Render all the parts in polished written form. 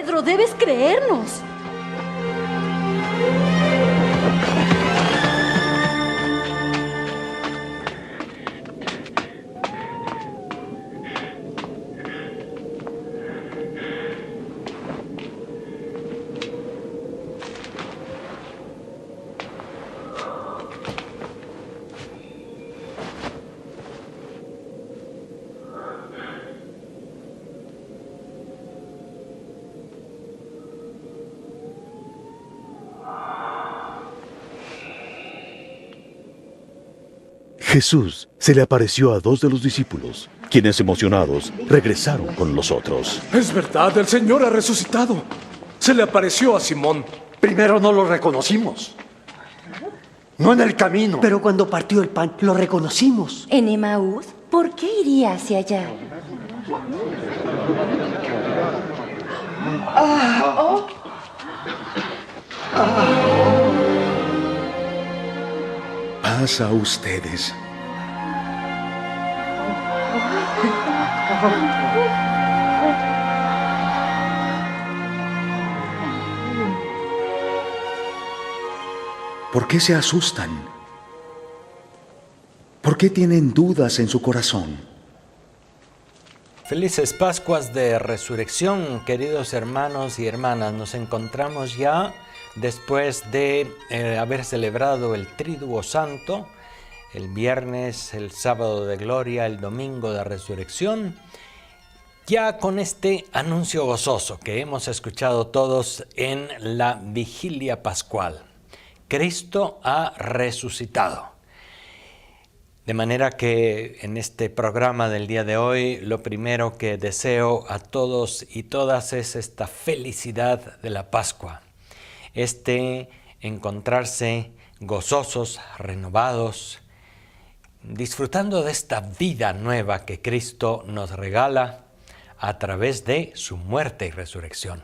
Pedro, debes creernos. Jesús se le apareció a 2 de los discípulos, quienes emocionados regresaron con los otros. Es verdad, el Señor ha resucitado. Se le apareció a Simón. Primero no lo reconocimos. No en el camino. Pero cuando partió el pan, lo reconocimos. ¿En Emaús? ¿Por qué iría hacia allá? Paz a ustedes. ¿Por qué se asustan? ¿Por qué tienen dudas en su corazón? Felices Pascuas de Resurrección, queridos hermanos y hermanas. Nos encontramos ya después de haber celebrado el Triduo Santo, el viernes, el sábado de gloria, el domingo de resurrección, ya con este anuncio gozoso que hemos escuchado todos en la vigilia pascual. Cristo ha resucitado. De manera que en este programa del día de hoy, lo primero que deseo a todos y todas es esta felicidad de la Pascua. Encontrarse gozosos, renovados, disfrutando de esta vida nueva que Cristo nos regala a través de su muerte y resurrección.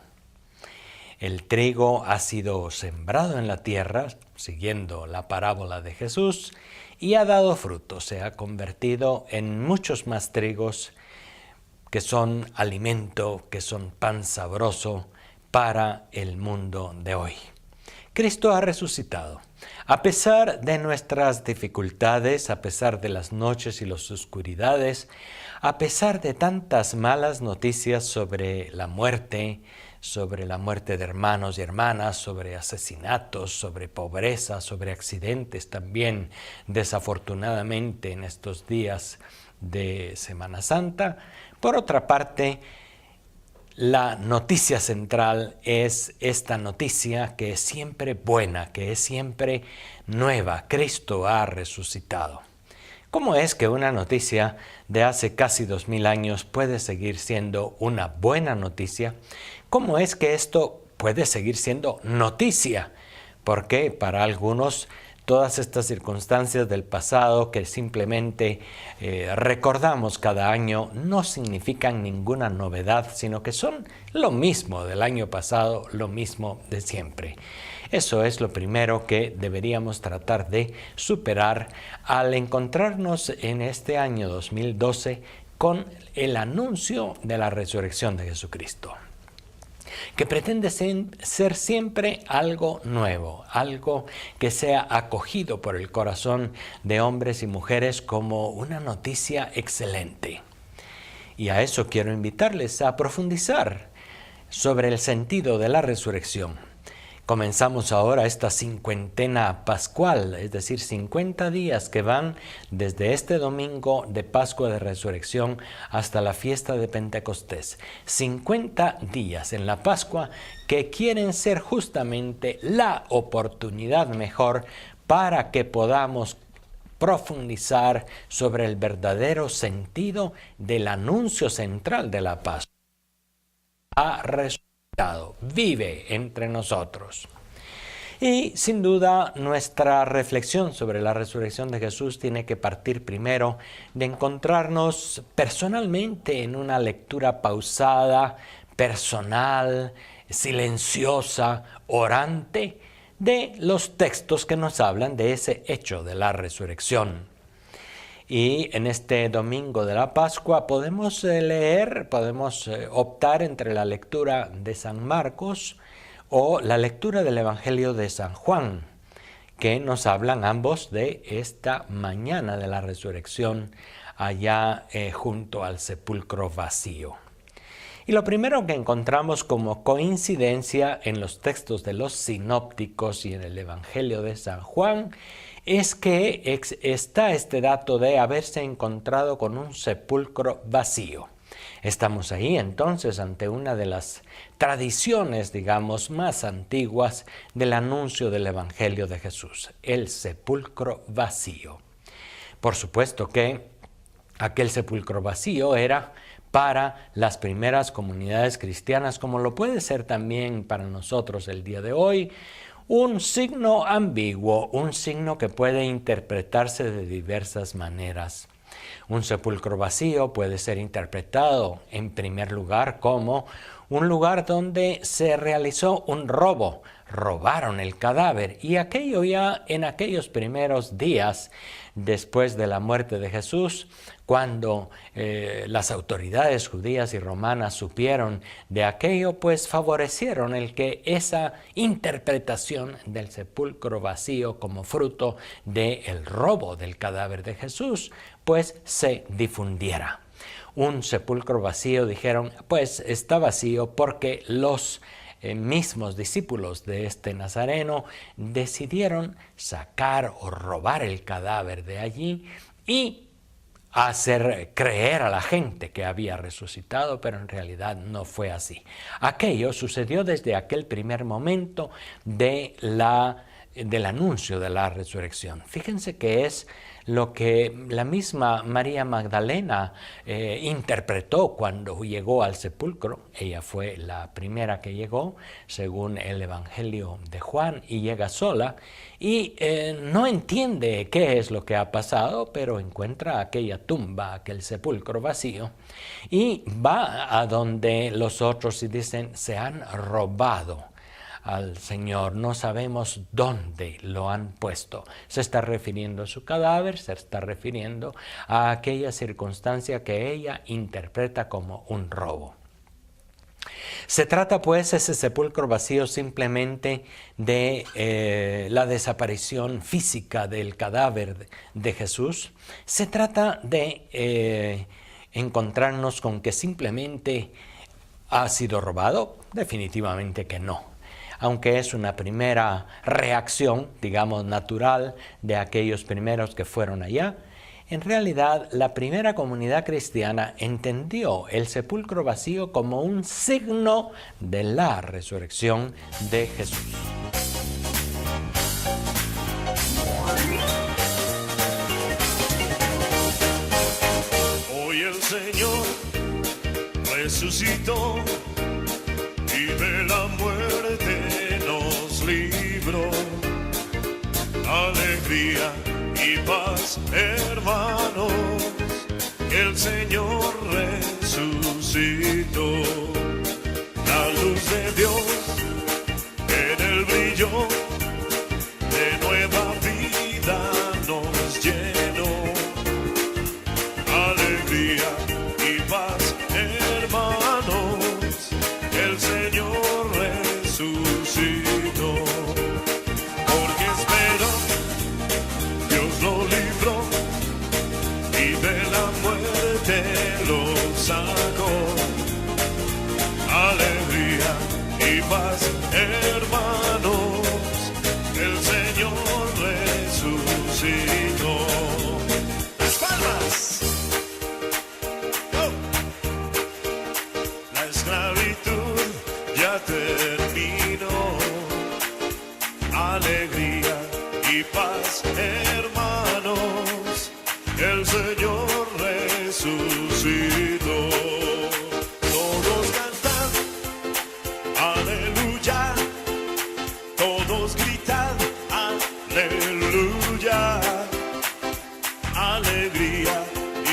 El trigo ha sido sembrado en la tierra, siguiendo la parábola de Jesús, y ha dado fruto, se ha convertido en muchos más trigos que son alimento, que son pan sabroso para el mundo de hoy. Cristo ha resucitado. A pesar de nuestras dificultades, a pesar de las noches y las oscuridades, a pesar de tantas malas noticias sobre la muerte de hermanos y hermanas, sobre asesinatos, sobre pobreza, sobre accidentes también, desafortunadamente en estos días de Semana Santa, por otra parte, la noticia central es esta noticia que es siempre buena, que es siempre nueva. Cristo ha resucitado. ¿Cómo es que una noticia de hace casi 2000 años puede seguir siendo una buena noticia? ¿Cómo es que esto puede seguir siendo noticia? Porque para algunos todas estas circunstancias del pasado que simplemente recordamos cada año no significan ninguna novedad, sino que son lo mismo del año pasado, lo mismo de siempre. Eso es lo primero que deberíamos tratar de superar al encontrarnos en este año 2012 con el anuncio de la resurrección de Jesucristo, que pretende ser siempre algo nuevo, algo que sea acogido por el corazón de hombres y mujeres como una noticia excelente. Y a eso quiero invitarles a profundizar sobre el sentido de la resurrección. Comenzamos ahora esta cincuentena pascual, es decir, 50 días que van desde este domingo de Pascua de Resurrección hasta la fiesta de Pentecostés. 50 días en la Pascua que quieren ser justamente la oportunidad mejor para que podamos profundizar sobre el verdadero sentido del anuncio central de la Pascua. Ha resucitado. Vive entre nosotros. Y sin duda nuestra reflexión sobre la resurrección de Jesús tiene que partir primero de encontrarnos personalmente en una lectura pausada, personal, silenciosa, orante de los textos que nos hablan de ese hecho de la resurrección. Y en este domingo de la Pascua podemos optar entre la lectura de San Marcos o la lectura del Evangelio de San Juan, que nos hablan ambos de esta mañana de la resurrección allá junto al sepulcro vacío. Y lo primero que encontramos como coincidencia en los textos de los sinópticos y en el Evangelio de San Juan es que está este dato de haberse encontrado con un sepulcro vacío. Estamos ahí entonces ante una de las tradiciones, digamos, más antiguas del anuncio del Evangelio de Jesús, el sepulcro vacío. Por supuesto que aquel sepulcro vacío era para las primeras comunidades cristianas, como lo puede ser también para nosotros el día de hoy, un signo ambiguo, un signo que puede interpretarse de diversas maneras. Un sepulcro vacío puede ser interpretado en primer lugar como un lugar donde se realizó un robo, robaron el cadáver, y aquello ya en aquellos primeros días después de la muerte de Jesús, cuando las autoridades judías y romanas supieron de aquello, pues favorecieron el que esa interpretación del sepulcro vacío como fruto del robo del cadáver de Jesús, pues se difundiera. Un sepulcro vacío, dijeron, pues está vacío porque los mismos discípulos de este Nazareno decidieron sacar o robar el cadáver de allí y hacer creer a la gente que había resucitado, pero en realidad no fue así. Aquello sucedió desde aquel primer momento del anuncio de la resurrección. Fíjense que es lo que la misma María Magdalena interpretó cuando llegó al sepulcro. Ella fue la primera que llegó, según el Evangelio de Juan, y llega sola y no entiende qué es lo que ha pasado, pero encuentra aquella tumba, aquel sepulcro vacío, y va a donde los otros y dicen, se han robado al Señor, no sabemos dónde lo han puesto. Se está refiriendo a su cadáver, se está refiriendo a aquella circunstancia que ella interpreta como un robo. Se trata pues ese sepulcro vacío simplemente de la desaparición física del cadáver de Jesús. Se trata de encontrarnos con que simplemente ha sido robado. Definitivamente que no. Aunque es una primera reacción, digamos, natural de aquellos primeros que fueron allá, en realidad la primera comunidad cristiana entendió el sepulcro vacío como un signo de la resurrección de Jesús. Hoy el Señor resucitó y de la muerte nos libró. Alegría y paz, hermanos, el Señor resucitó. La luz de Dios en el brillo de nueva vida nos llenó. Alegría y paz, hermanos, el Señor resucitó. Porque esperó, Dios lo libró y de la muerte lo sacó. Alegría y paz, hermanos, el Señor resucitó. Las palmas. La esclavitud ya terminó. Alegría y paz, hermanos, el Señor resucitó. Todos cantan, aleluya, todos gritan, aleluya. Alegría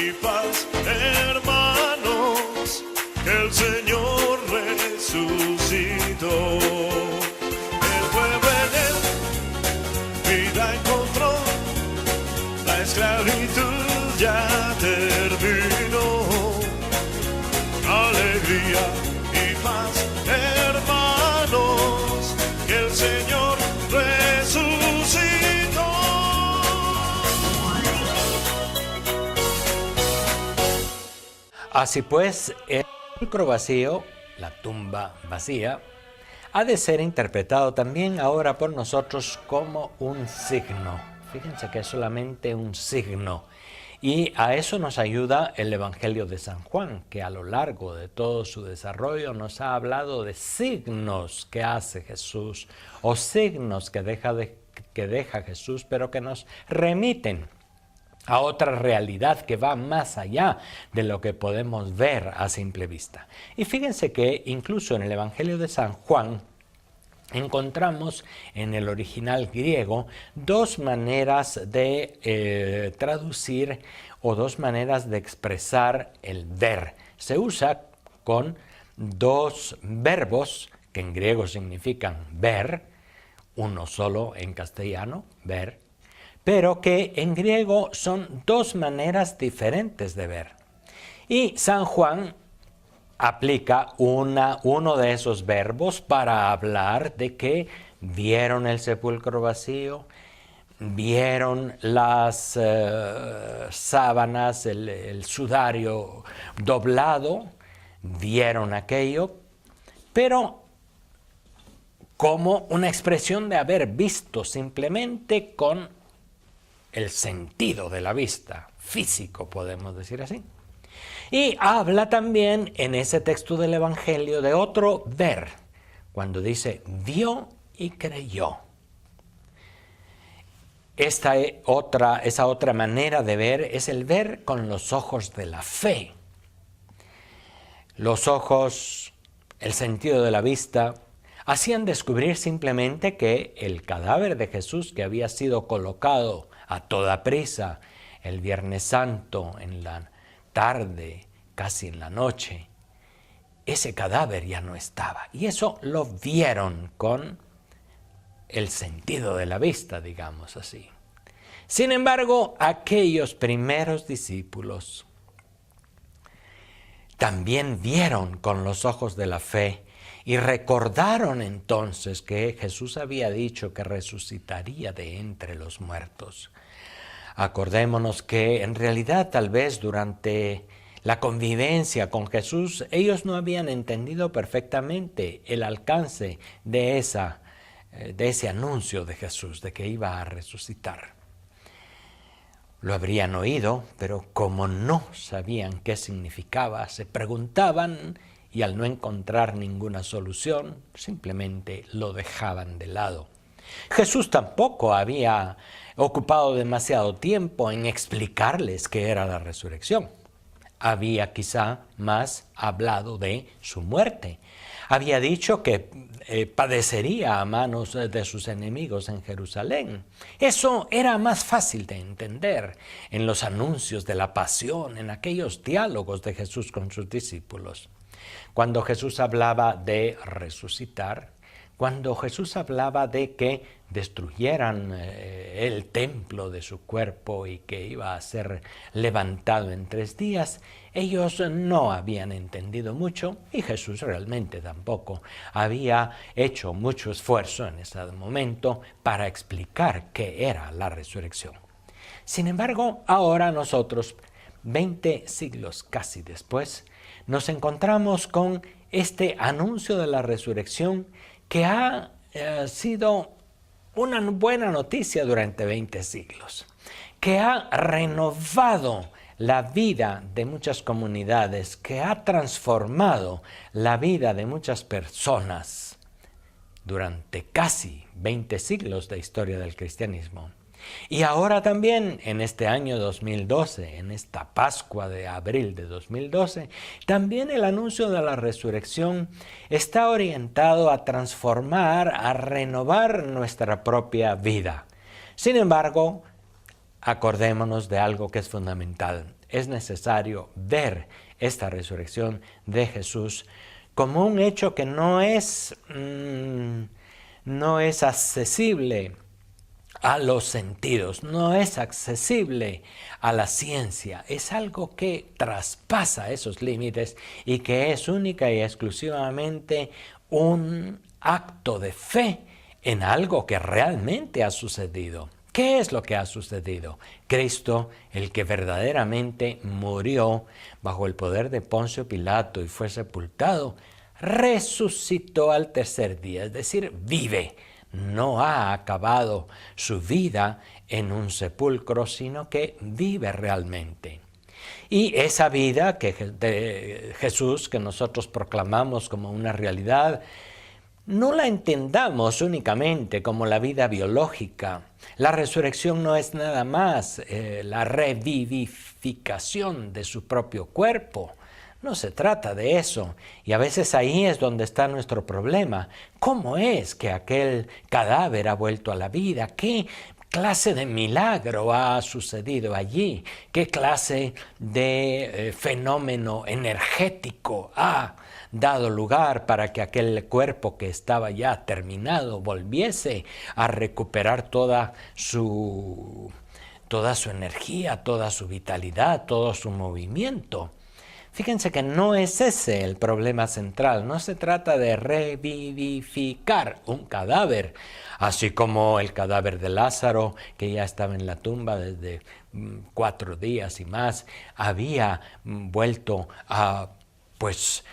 y paz, hermanos, el Señor resucitó. El pueblo en él vida encontró, la esclavitud ya terminó. Alegría y paz, hermanos, que el Señor resucitó. Así pues, el sepulcro vacío, la tumba vacía, ha de ser interpretado también ahora por nosotros como un signo. Fíjense que es solamente un signo. Y a eso nos ayuda el Evangelio de San Juan, que a lo largo de todo su desarrollo nos ha hablado de signos que hace Jesús, o signos que deja Jesús, pero que nos remiten a otra realidad que va más allá de lo que podemos ver a simple vista. Y fíjense que incluso en el Evangelio de San Juan encontramos en el original griego dos maneras de traducir o dos maneras de expresar el ver. Se usa con dos verbos que en griego significan ver, uno solo en castellano, ver, pero que en griego son dos maneras diferentes de ver. Y San Juan aplica uno de esos verbos para hablar de que vieron el sepulcro vacío, vieron las sábanas, el sudario doblado, vieron aquello, pero como una expresión de haber visto simplemente con el sentido de la vista, físico podemos decir así. Y habla también en ese texto del Evangelio de otro ver, cuando dice vio y creyó. Esa otra manera de ver es el ver con los ojos de la fe. Los ojos, el sentido de la vista, hacían descubrir simplemente que el cadáver de Jesús, que había sido colocado a toda prisa el Viernes Santo en la tarde, casi en la noche, ese cadáver ya no estaba. Y eso lo vieron con el sentido de la vista, digamos así. Sin embargo, aquellos primeros discípulos también vieron con los ojos de la fe y recordaron entonces que Jesús había dicho que resucitaría de entre los muertos. Acordémonos que en realidad tal vez durante la convivencia con Jesús ellos no habían entendido perfectamente el alcance de ese anuncio de Jesús, de que iba a resucitar. Lo habrían oído, pero como no sabían qué significaba, se preguntaban y al no encontrar ninguna solución, simplemente lo dejaban de lado. Jesús tampoco había ocupado demasiado tiempo en explicarles qué era la resurrección. Había quizá más hablado de su muerte. Había dicho que padecería a manos de sus enemigos en Jerusalén. Eso era más fácil de entender en los anuncios de la pasión, en aquellos diálogos de Jesús con sus discípulos. Cuando Jesús hablaba de resucitar, cuando Jesús hablaba de que destruyeran el templo de su cuerpo y que iba a ser levantado en 3 días, ellos no habían entendido mucho y Jesús realmente tampoco había hecho mucho esfuerzo en ese momento para explicar qué era la resurrección. Sin embargo, ahora nosotros, 20 siglos casi después, nos encontramos con este anuncio de la resurrección que ha sido una buena noticia durante 20 siglos, que ha renovado la vida de muchas comunidades, que ha transformado la vida de muchas personas durante casi 20 siglos de historia del cristianismo. Y ahora también en este año 2012, en esta Pascua de abril de 2012, también el anuncio de la resurrección está orientado a transformar, a renovar nuestra propia vida. Sin embargo, acordémonos de algo que es fundamental. Es necesario ver esta resurrección de Jesús como un hecho que no es accesible a los sentidos, no es accesible a la ciencia, es algo que traspasa esos límites y que es única y exclusivamente un acto de fe en algo que realmente ha sucedido. ¿Qué es lo que ha sucedido? Cristo, el que verdaderamente murió bajo el poder de Poncio Pilato y fue sepultado, resucitó al tercer día, es decir, vive. No ha acabado su vida en un sepulcro, sino que vive realmente. Y esa vida de Jesús que nosotros proclamamos como una realidad, no la entendamos únicamente como la vida biológica. La resurrección no es nada más la revivificación de su propio cuerpo. No se trata de eso. Y a veces ahí es donde está nuestro problema. ¿Cómo es que aquel cadáver ha vuelto a la vida? ¿Qué clase de milagro ha sucedido allí? ¿Qué clase de fenómeno energético ha dado lugar para que aquel cuerpo que estaba ya terminado volviese a recuperar toda su energía, toda su vitalidad, todo su movimiento? Fíjense que no es ese el problema central, no se trata de revivificar un cadáver, así como el cadáver de Lázaro, que ya estaba en la tumba desde 4 días y más, había vuelto a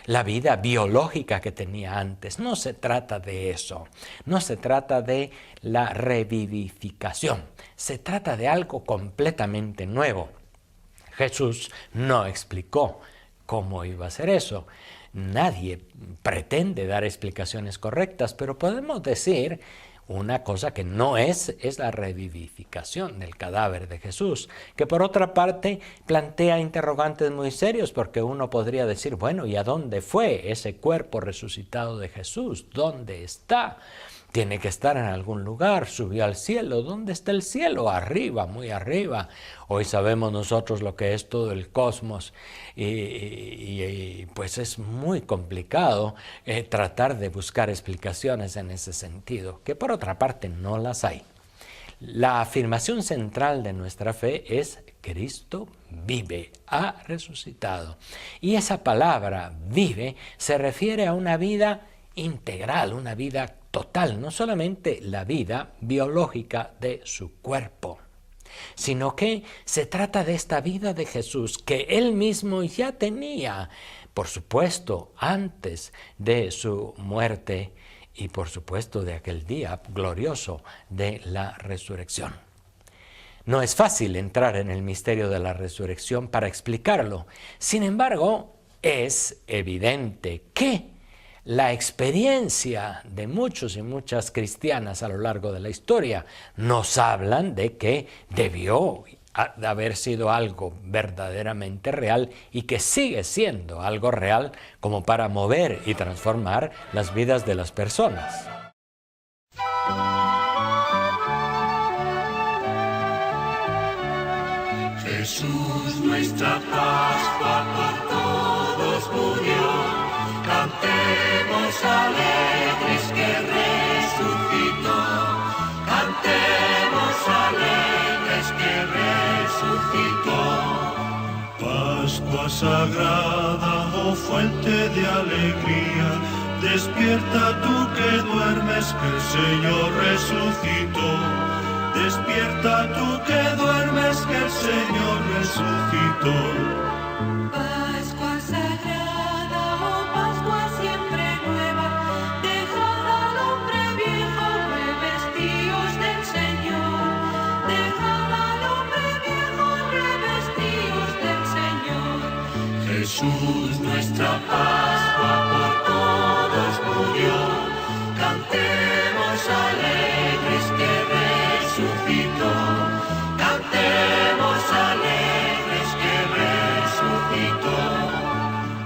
la vida biológica que tenía antes. No se trata de eso, no se trata de la revivificación, se trata de algo completamente nuevo. Jesús no explicó cómo iba a ser eso. Nadie pretende dar explicaciones correctas, pero podemos decir una cosa que no es la revivificación del cadáver de Jesús, que por otra parte plantea interrogantes muy serios, porque uno podría decir, bueno, ¿y a dónde fue ese cuerpo resucitado de Jesús? ¿Dónde está? Tiene que estar en algún lugar, subió al cielo. ¿Dónde está el cielo? Arriba, muy arriba. Hoy sabemos nosotros lo que es todo el cosmos y pues es muy complicado tratar de buscar explicaciones en ese sentido, que por otra parte no las hay. La afirmación central de nuestra fe es Cristo vive, ha resucitado. Y esa palabra vive se refiere a una vida integral, una vida total, no solamente la vida biológica de su cuerpo, sino que se trata de esta vida de Jesús que Él mismo ya tenía, por supuesto, antes de su muerte y por supuesto de aquel día glorioso de la resurrección. No es fácil entrar en el misterio de la resurrección para explicarlo. Sin embargo, es evidente que la experiencia de muchos y muchas cristianas a lo largo de la historia nos hablan de que debió de haber sido algo verdaderamente real y que sigue siendo algo real como para mover y transformar las vidas de las personas. Jesús, nuestra Pascua por todos murió. Cantemos alegres que resucitó. Cantemos alegres que resucitó. Pascua sagrada, oh fuente de alegría, despierta tú que duermes, que el Señor resucitó. Despierta tú que duermes, que el Señor resucitó. Pascua sagrada, oh Pascua siempre nueva, dejad al hombre viejo, revestíos del Señor. Dejad al hombre viejo, revestíos del Señor. Jesús, nuestra Pascua por todos murió. Cantemos alegres que resucitó. Cantemos alegres que resucitó.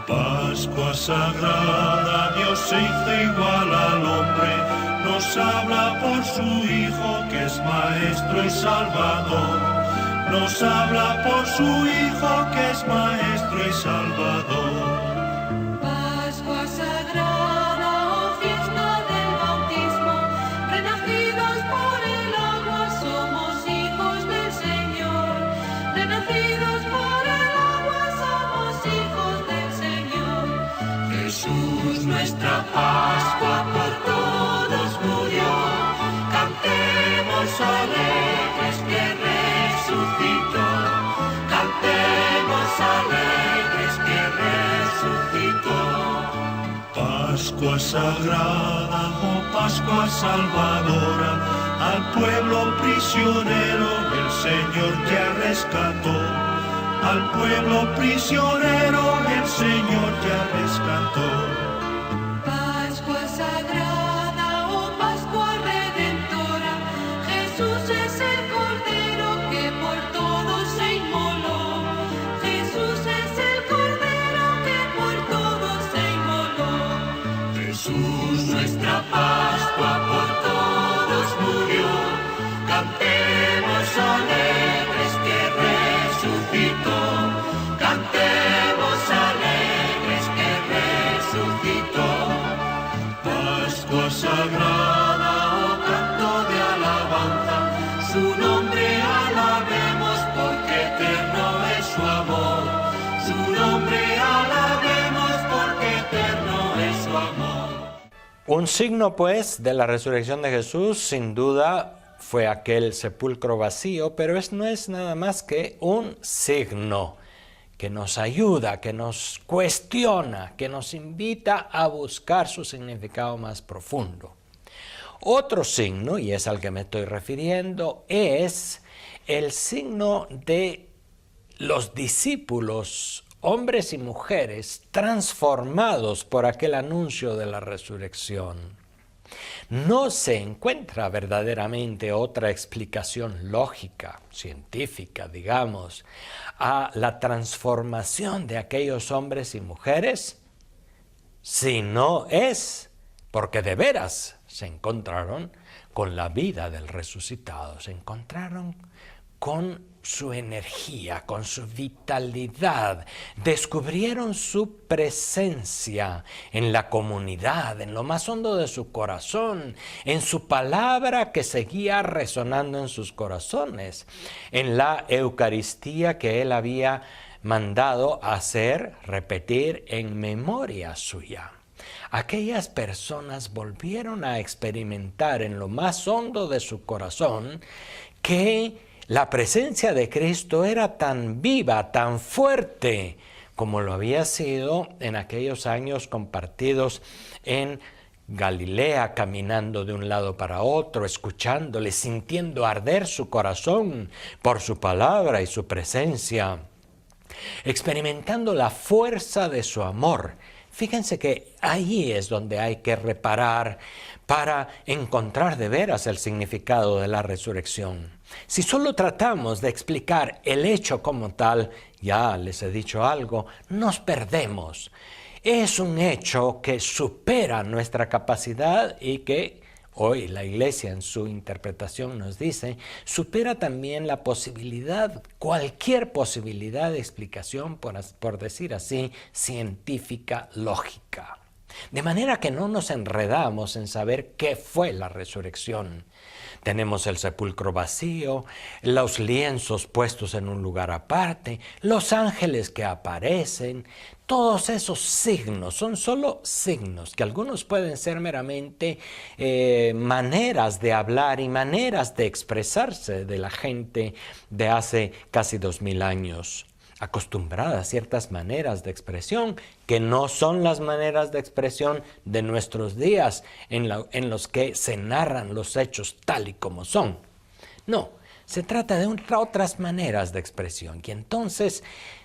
Pascua sagrada, Dios se hizo igual al hombre, nos habla por su Hijo que es Maestro y Salvador. Nos habla por su Hijo que es Maestro y Salvador. Pascua sagrada, oh fiesta del bautismo, renacidos por el agua somos Pascua sagrada, oh Pascua salvadora, al pueblo prisionero el Señor ya rescató. Al pueblo prisionero el Señor ya rescató. Pascua sagrada, oh Pascua redentora, Jesús es el Cordero que por todos se inmoló. Jesús es el Cordero que por todos se inmoló. Jesús nuestra Pascua por todos murió. Cantemos alegres que resucitó. Cantemos alegres que resucitó. Pascua sagrada, oh canto de alabanza, su nombre alabemos porque eterno es su amor. Su nombre alabemos porque eterno es su amor. Un signo, pues, de la resurrección de Jesús, sin duda, fue aquel sepulcro vacío, pero no es nada más que un signo que nos ayuda, que nos cuestiona, que nos invita a buscar su significado más profundo. Otro signo, y es al que me estoy refiriendo, es el signo de los discípulos, hombres y mujeres, transformados por aquel anuncio de la resurrección. No se encuentra verdaderamente otra explicación lógica, científica, digamos, a la transformación de aquellos hombres y mujeres, si no es porque de veras se encontraron con la vida del resucitado, se encontraron con su energía, con su vitalidad, descubrieron su presencia en la comunidad, en lo más hondo de su corazón, en su palabra que seguía resonando en sus corazones, en la Eucaristía que él había mandado hacer, repetir en memoria suya. Aquellas personas volvieron a experimentar en lo más hondo de su corazón que la presencia de Cristo era tan viva, tan fuerte, como lo había sido en aquellos años compartidos en Galilea, caminando de un lado para otro, escuchándole, sintiendo arder su corazón por su palabra y su presencia, experimentando la fuerza de su amor. Fíjense que ahí es donde hay que reparar para encontrar de veras el significado de la resurrección. Si solo tratamos de explicar el hecho como tal, ya les he dicho algo, nos perdemos. Es un hecho que supera nuestra capacidad y que hoy la Iglesia en su interpretación nos dice, supera también la posibilidad, cualquier posibilidad de explicación, por decir así, científica, lógica. De manera que no nos enredamos en saber qué fue la resurrección. Tenemos el sepulcro vacío, los lienzos puestos en un lugar aparte, los ángeles que aparecen. Todos esos signos son solo signos, que algunos pueden ser meramente maneras de hablar y maneras de expresarse de la gente de hace casi 2000 años. Acostumbrada a ciertas maneras de expresión que no son las maneras de expresión de nuestros días en los que se narran los hechos tal y como son. No, se trata de otras maneras de expresión y entonces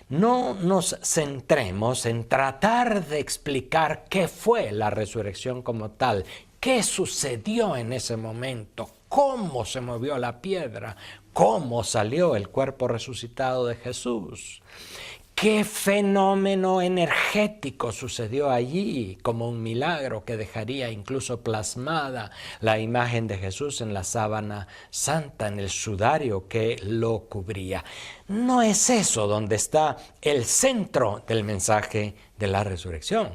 no nos centremos en tratar de explicar qué fue la resurrección como tal, qué sucedió en ese momento, cómo se movió la piedra, cómo salió el cuerpo resucitado de Jesús, qué fenómeno energético sucedió allí como un milagro que dejaría incluso plasmada la imagen de Jesús en la sábana santa, en el sudario que lo cubría. No es eso donde está el centro del mensaje de la resurrección.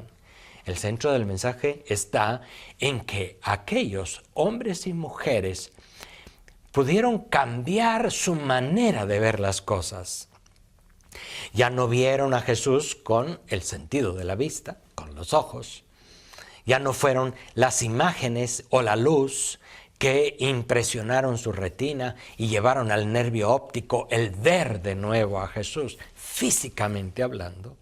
El centro del mensaje está en que aquellos hombres y mujeres pudieron cambiar su manera de ver las cosas. Ya no vieron a Jesús con el sentido de la vista, con los ojos. Ya no fueron las imágenes o la luz que impresionaron su retina y llevaron al nervio óptico el ver de nuevo a Jesús, físicamente hablando.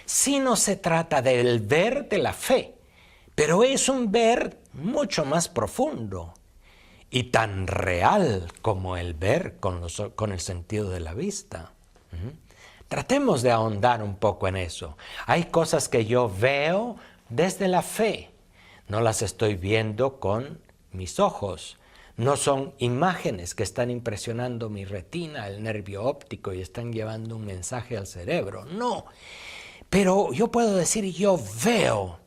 Sino se trata del ver de la fe, pero es un ver mucho más profundo y tan real como el ver con el sentido de la vista. Tratemos de ahondar un poco en eso. Hay cosas que yo veo desde la fe, no las estoy viendo con mis ojos. No son imágenes que están impresionando mi retina, el nervio óptico y están llevando un mensaje al cerebro. No, pero yo puedo decir, yo veo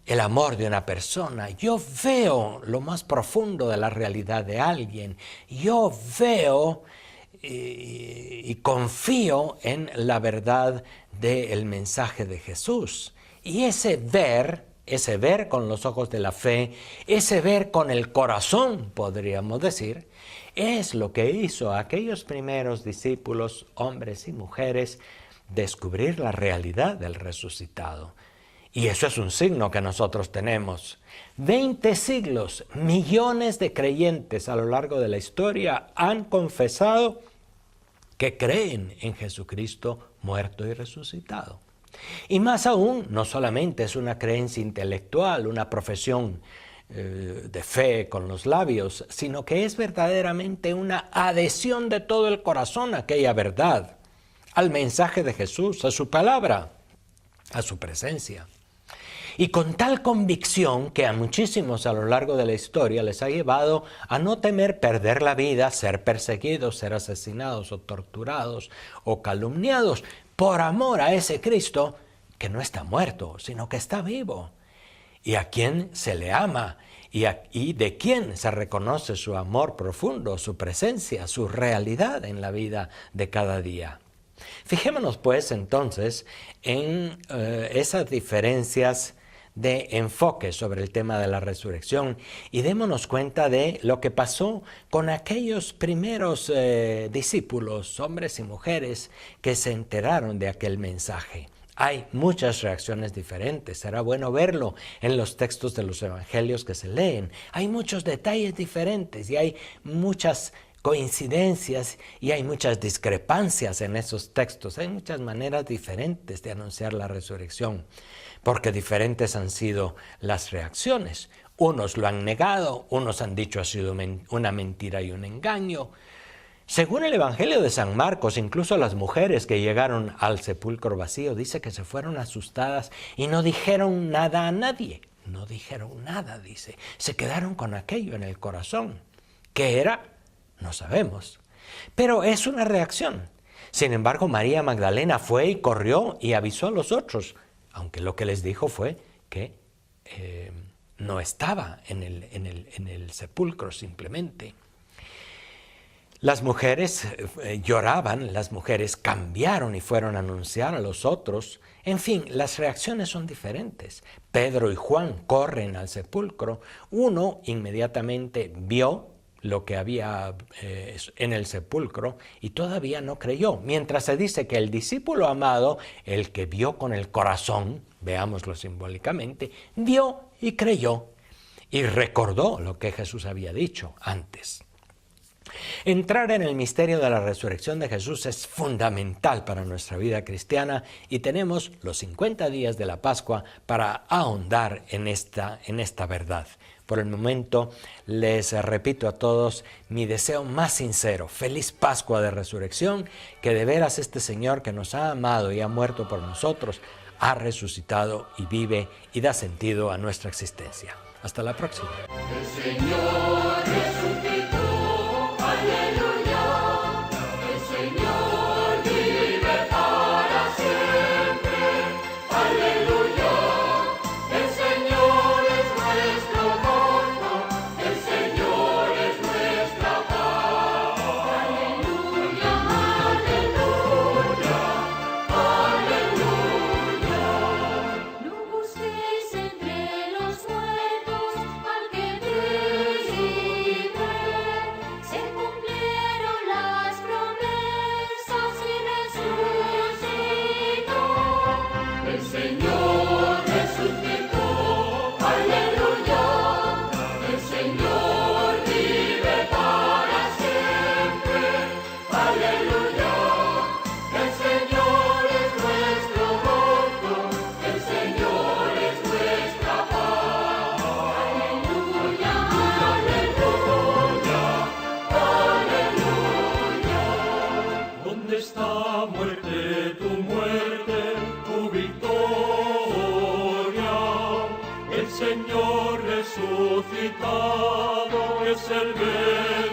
el amor de una persona, yo veo lo más profundo de la realidad de alguien, yo veo y confío en la verdad del mensaje de Jesús. Y ese ver con los ojos de la fe, ese ver con el corazón, podríamos decir, es lo que hizo a aquellos primeros discípulos, hombres y mujeres, descubrir la realidad del resucitado. Y eso es un signo que nosotros tenemos. 20 siglos, millones de creyentes a lo largo de la historia han confesado que creen en Jesucristo muerto y resucitado. Y más aún, no solamente es una creencia intelectual, una profesión de fe con los labios, sino que es verdaderamente una adhesión de todo el corazón a aquella verdad, al mensaje de Jesús, a su palabra, a su presencia. Y con tal convicción que a muchísimos a lo largo de la historia les ha llevado a no temer perder la vida, ser perseguidos, ser asesinados o torturados o calumniados por amor a ese Cristo que no está muerto, sino que está vivo, y a quien se le ama y de quien se reconoce su amor profundo, su presencia, su realidad en la vida de cada día. Fijémonos pues entonces en esas diferencias de enfoque sobre el tema de la resurrección y démonos cuenta de lo que pasó con aquellos primeros discípulos, hombres y mujeres, que se enteraron de aquel mensaje. Hay muchas reacciones diferentes, será bueno verlo en los textos de los evangelios que se leen. Hay muchos detalles diferentes y hay muchas coincidencias y hay muchas discrepancias en esos textos. Hay muchas maneras diferentes de anunciar la resurrección, porque diferentes han sido las reacciones. Unos lo han negado, unos han dicho ha sido una mentira y un engaño. Según el Evangelio de San Marcos, incluso las mujeres que llegaron al sepulcro vacío, dice que se fueron asustadas y no dijeron nada a nadie. No dijeron nada, dice. Se quedaron con aquello en el corazón. ¿Qué era? No sabemos. Pero es una reacción. Sin embargo, María Magdalena fue y corrió y avisó a los otros, aunque lo que les dijo fue que no estaba en el sepulcro simplemente. Las mujeres lloraban, las mujeres cambiaron y fueron a anunciar a los otros. En fin, las reacciones son diferentes. Pedro y Juan corren al sepulcro. Uno inmediatamente vio lo que había en el sepulcro y todavía no creyó. Mientras se dice que el discípulo amado, el que vio con el corazón, veámoslo simbólicamente, vio y creyó y recordó lo que Jesús había dicho antes. Entrar en el misterio de la resurrección de Jesús es fundamental para nuestra vida cristiana y tenemos los 50 días de la Pascua para ahondar en esta verdad. Por el momento les repito a todos mi deseo más sincero, feliz Pascua de Resurrección, que de veras este Señor que nos ha amado y ha muerto por nosotros, ha resucitado y vive y da sentido a nuestra existencia. Hasta la próxima. El Señor resucitó. Aleluya, el Señor vive para siempre. Aleluya, el Señor es nuestro gozo, el Señor es nuestra paz. Aleluya, aleluya, aleluya. No busquéis entre los muertos al que vive. Se cumplieron resucitado es el verbo